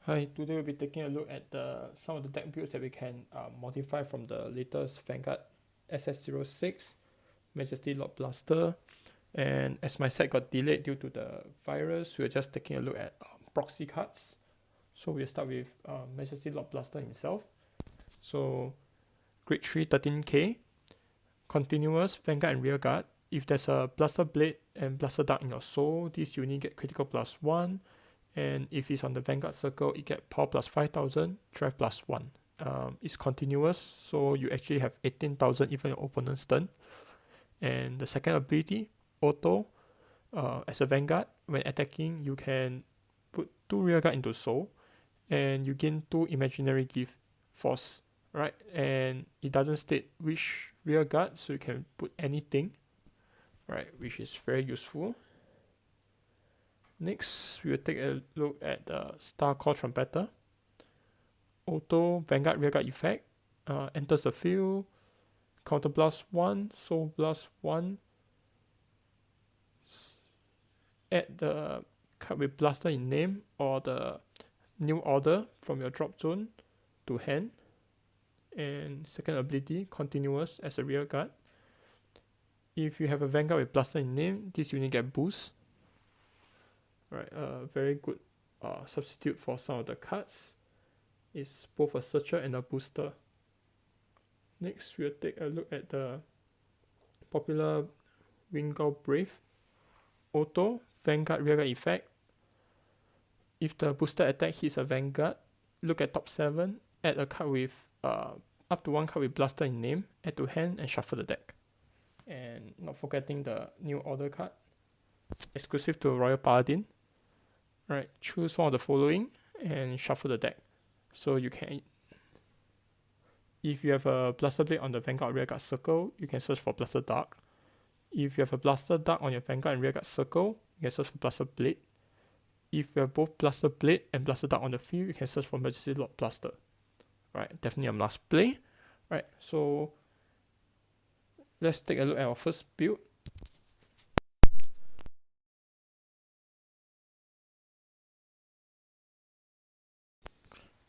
Hi, today we'll be taking a look at some of the deck builds that we can modify from the latest Vanguard SS06 Majesty Lord Blaster. And as my set got delayed due to the virus, we're just taking a look at proxy cards. So we'll start with Majesty Lord Blaster himself. So grade 3 13k, continuous Vanguard and Rearguard. If there's a Blaster Blade and Blaster Dart in your soul, this unit get critical +1. And if it's on the Vanguard circle, it get power plus 5000, drive plus 1. It's continuous, so you actually have 18,000 even your opponent's turn. And the second ability, auto, as a Vanguard, when attacking, you can put 2 rearguard into soul, and you gain 2 imaginary gift force, right? And it doesn't state which rearguard, so you can put anything, right? Which is very useful. Next, we will take a look at the Star Core Trumpeter. Auto Vanguard Rearguard effect. Enters the field. Counter blast 1, soul blast 1. Add the card with Blaster in name or the new order from your drop zone to hand. And second ability, continuous as a rearguard. If you have a Vanguard with Blaster in name, this unit get boost. Right, very good substitute for some of the cards. It's both a searcher and a booster. Next, we'll take a look at the popular Wingull Brave. Auto, Vanguard Rearguard effect. If the booster attack hits a Vanguard, look at top 7, add a card with up to 1 card with Blaster in name, add to hand and shuffle the deck. And not forgetting the new order card, exclusive to Royal Paladin. Right, choose one of the following and shuffle the deck. So you can, if you have a Blaster Blade on the Vanguard Rearguard circle, you can search for Blaster Dark. If you have a Blaster Dark on your Vanguard and Rearguard circle, you can search for Blaster Blade. If you have both Blaster Blade and Blaster Dark on the field, you can search for Majesty Lord Blaster. Right, definitely a must play. Right, so let's take a look at our first build.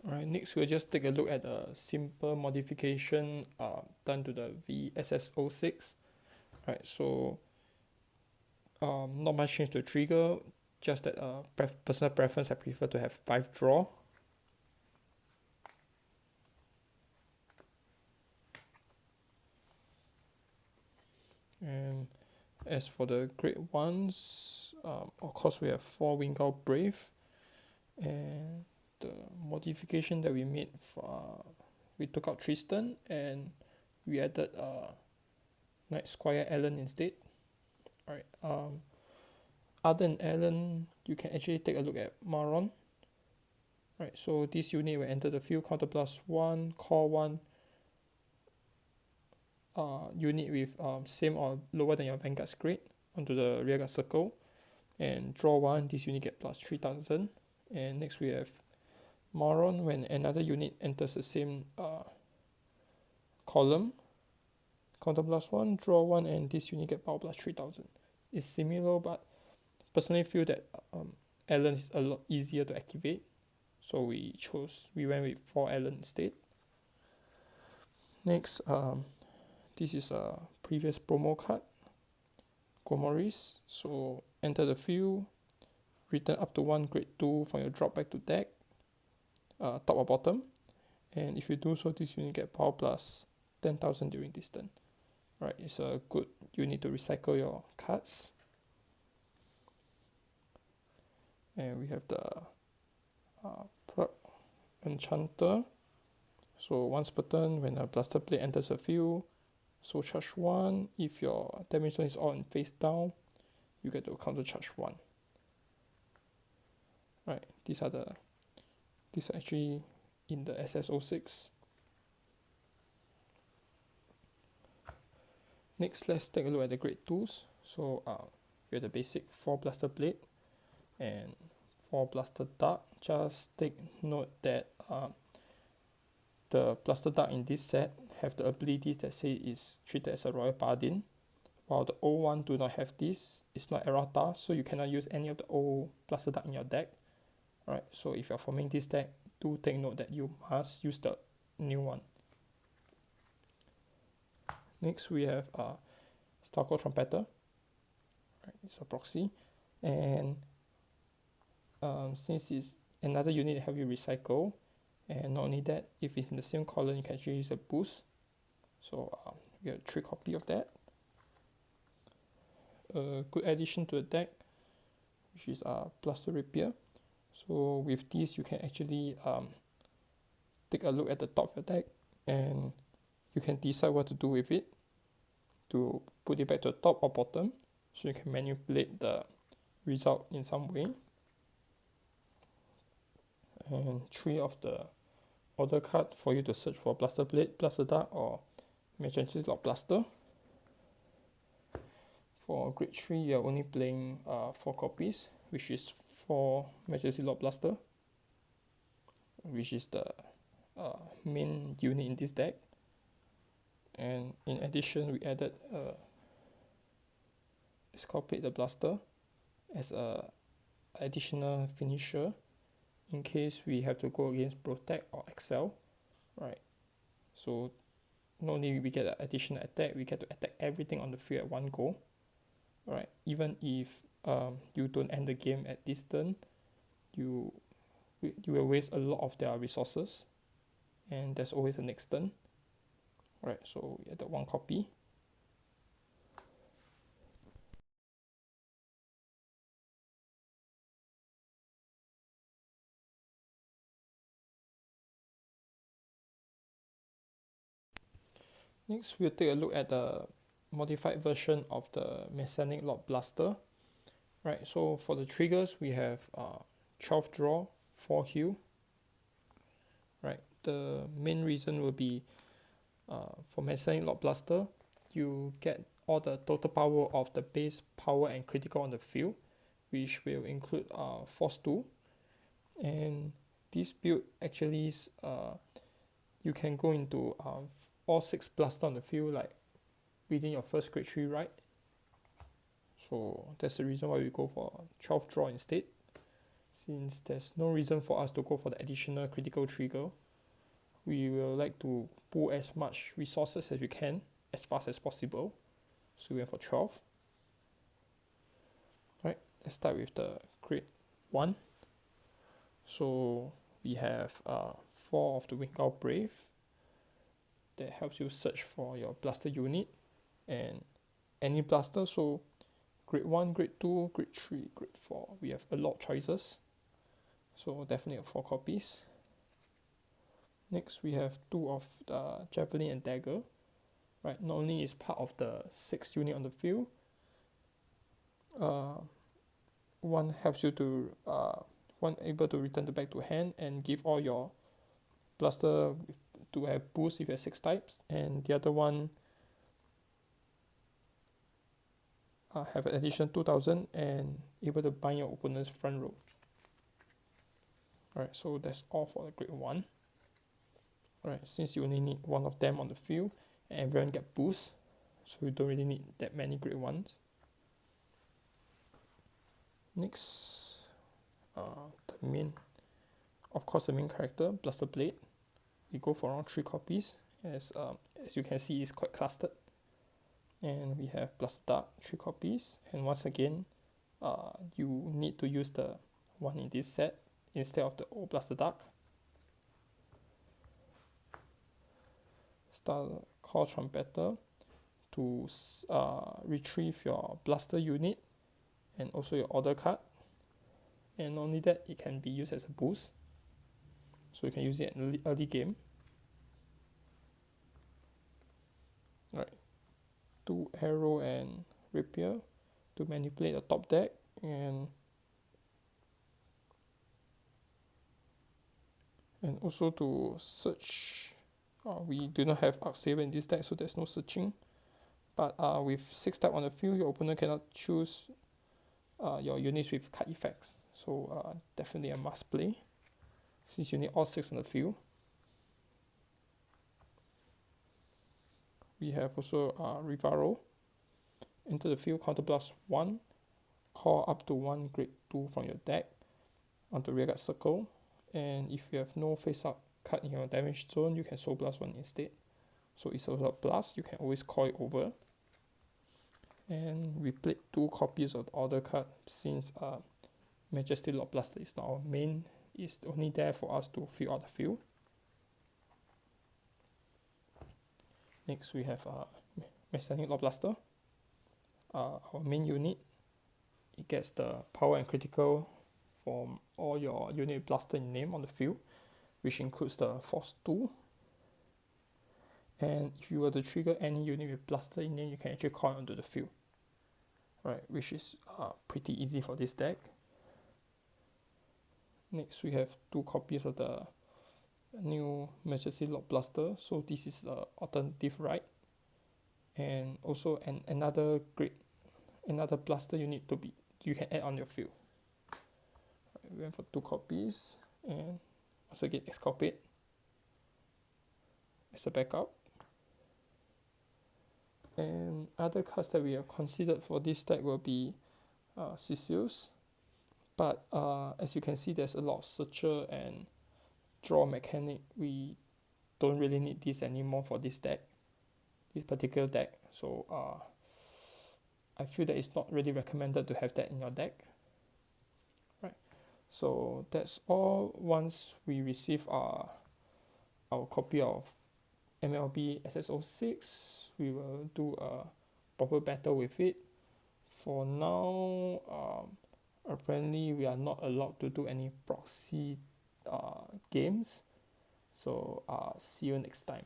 Alright, next we'll just take a look at a simple modification done to the VG-V-SS06. Alright, so not much change to trigger, just that personal preference, I prefer to have 5 draw. And as for the grade 1s, of course we have 4 Wingull Brave, and the modification that we made, we took out Tristan and we added Knight Squire Allen instead. Alright, other than Allen, you can actually take a look at Maron. Right, so this unit will enter the field, counter plus 1, core 1, unit with same or lower than your Vanguard's grade onto the rearguard circle, and draw 1, this unit get plus 3000. And next we have Maron. When another unit enters the same column, counter plus 1, draw 1, and this unit get power plus 3000. It's similar, but personally feel that Allen is a lot easier to activate, so we went with 4 Allen instead. Next, this is a previous promo card, Gomoris. So enter the field, return up to 1 grade 2 from your drop back to deck, top or bottom, and if you do so, this unit get power plus 10,000 during this turn. Right, it's a good unit to recycle your cards. And we have the Plug Enchanter. So once per turn, when a Blaster Blade enters the field, so charge 1. If your damage zone is all in face down, you get to counter charge 1. Right, these are actually in the SS06. Next, let's take a look at the grade 2s. So we have the basic 4 Blaster Blade and 4 Blaster Dart. Just take note that the Blaster Dart in this set have the abilities that say it's treated as a Royal Paladin, while the old one do not have this. It's not errata, so you cannot use any of the old Blaster Dart in your deck. Alright, so if you're forming this deck, do take note that you must use the new one. Next, we have Starco Trumpeter. Right, it's a proxy, and since it's another unit that help you recycle, and not only that, if it's in the same column, you can actually use a boost. So we have 3 copies of that. A good addition to the deck, which is Blaster Rapier. So with this, you can actually take a look at the top of your deck, and you can decide what to do with it, to put it back to the top or bottom, so you can manipulate the result in some way. And 3 of the order card for you to search for Blaster Blade, Blaster Dart, or Emergency Lock Blaster. For grade 3, you're only playing 4 copies, which is 4 Emergency Lock Blaster, which is the main unit in this deck. And in addition, we added Escalpate the Blaster as a additional finisher in case we have to go against Protect or Excel, right? So not only we get an additional attack, we get to attack everything on the field at one go, right? Even if you don't end the game at this turn, you will waste a lot of their resources, and there's always a next turn, right? So we added 1 copy. Next, we'll take a look at the modified version of the Mechanic Lock Blaster. Right, so for the triggers, we have 12 draw, 4 heal. Right, the main reason will be for Mechanic Lock Blaster, you get all the total power of the base power and critical on the field, which will include Force 2. And this build actually is, you can go into all 6 blaster on the field, like within your first grade 3, right? So that's the reason why we go for 12 draw instead, since there's no reason for us to go for the additional critical trigger. We will like to pull as much resources as we can as fast as possible, so we went for 12. Right, let's start with the grade 1. So we have 4 of the Winged Brave that helps you search for your blaster unit and any blaster. So grade 1, grade 2, grade 3, grade 4, we have a lot of choices, so definitely 4 copies. Next, we have 2 of the Javelin and Dagger. Right, not only is part of the 6 unit on the field, one helps you to one able to return the back to hand and give all your blaster to have boost if you have 6 types, and the other one have an addition 2000 and able to bind your opponent's front row. Alright, so that's all for the grade 1. Alright, since you only need 1 of them on the field and everyone get boost, so you don't really need that many grade 1s. Next, the main character, Blaster Blade. We go for around 3 copies, as you can see, it's quite clustered. And we have Blaster Dart, 3 copies, and once again, you need to use the one in this set instead of the old Blaster Dart. Starco Trumpeter to retrieve your blaster unit and also your order card, and not only that, it can be used as a boost, so you can use it in early game. Right, 2 Arrow and Rapier to manipulate the top deck, and also to search. We do not have Arc Saber in this deck, so there's no searching, but with 6 type on the field, your opponent cannot choose your units with card effects, so definitely a must play since you need all 6 on the field. We have also Rivaro. Enter the field, counterblast 1, call up to 1 grade 2 from your deck, on the rearguard circle, and if you have no face up card in your damage zone, you can soul blast one instead. So it's also a blast, you can always call it over. And we played 2 copies of the order card since Majesty Lord Blaster is not our main, it's only there for us to fill out the field. Next we have Majesty Lord Blaster, our main unit. It gets the power and critical from all your unit blaster in name on the field, which includes the Force 2. And if you were to trigger any unit with blaster in name, you can actually call it onto the field, right? Which is pretty easy for this deck. Next, we have 2 copies of the new Majesty Lord Blaster. So this is the alternative right, and also another blaster unit you can add on your field. Right, we went for 2 copies, and also get Exculpate as a backup. And other cards that we have considered for this deck will be Sicils, but as you can see, there's a lot of searcher and draw mechanic. We don't really need this anymore for this particular deck. So I feel that it's not really recommended to have that in your deck. Right. So that's all. Once we receive our copy of MLB SS06, we will do a proper battle with it. For now, apparently we are not allowed to do any proxy games. So see you next time.